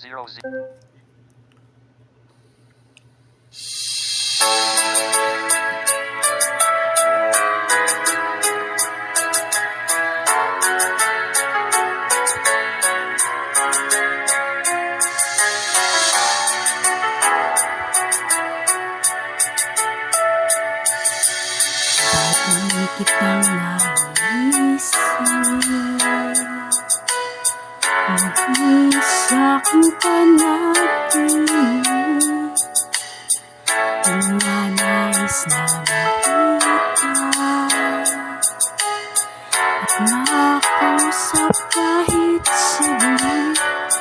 0 Z. Dati kitang naisip, mag-isa kang panaginip, di na nais na makita at makausap kahit saglit.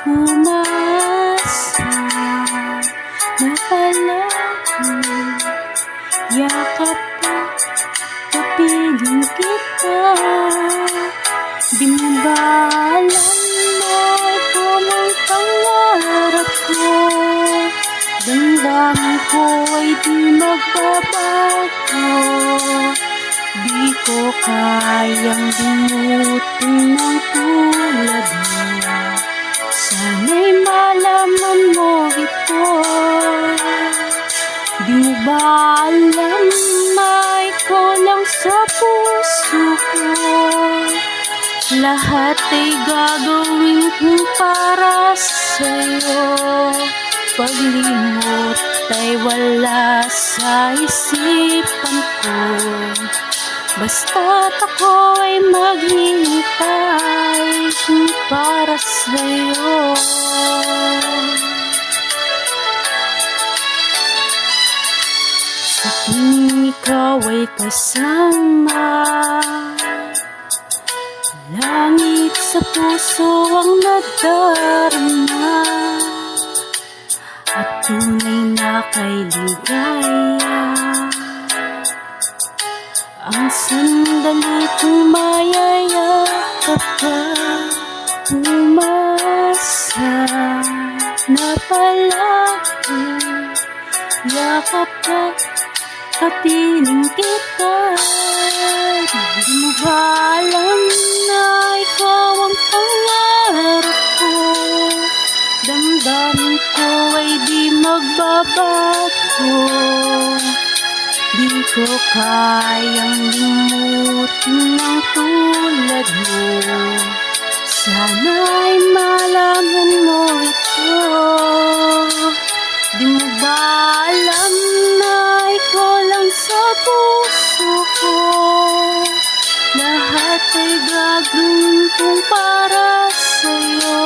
Umasa na palagi, yakap ka, kapiling kita. Di mo ba alam na ikaw ang pangarap ko? Damdamin ko ay di magbabago. Di ko kayang limutin ng tulad mo. Sana'y malaman mo ito. Di mo ba alam na ikaw lang sa puso ko? Lahat ay gagawin ko para sa'yo. Paglimot ay wala sa isipan ko. Basta't ako ay maghihintay para sa'yo. Sa tuwing ikaw ay kasama, langit sa puso ang nadarama, at tunay na kay ligaya. Ang sandali kong mayayakap ka, umasa na palagi, yakap ka, kapiling kita. Di mo ba alam na ikaw ang pangarap ko? Damdamin ko ay di magbabago. Di ko kayang limutin ng tulad mo. Sana'y malaman mo ito. Di mo ba alam na ikaw lang sa puso ko? Lahat ay gagawin kong para sa'yo.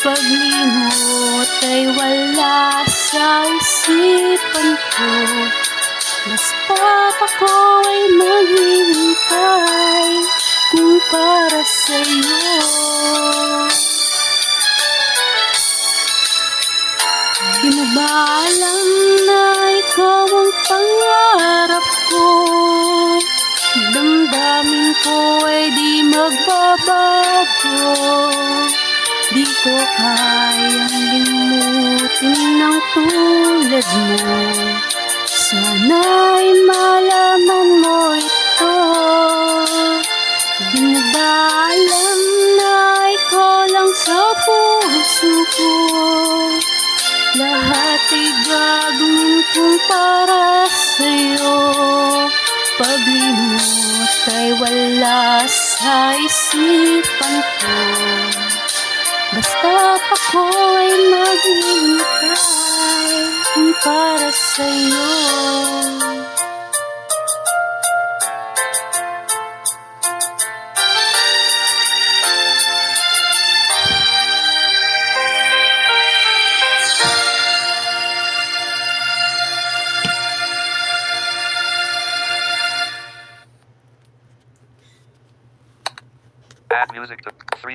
Paglimot ay wala sa isipan ko. Basta't ako ay maghihintay kung para sa'yo. Di mo ba alam na ikaw ang pangarap ko? Damdamin ko ay di magbabago. Di ko kayang limutin ng tulad mo. Sana'y malaman mo ito. Di mo ba alam na ikaw lang sa puso ko? Lahat ay gagawin kong para sa'yo. Paglimot ay wala sa isipan ko. Basta't ako ay maghihintay para sa'yo. Add music to 3.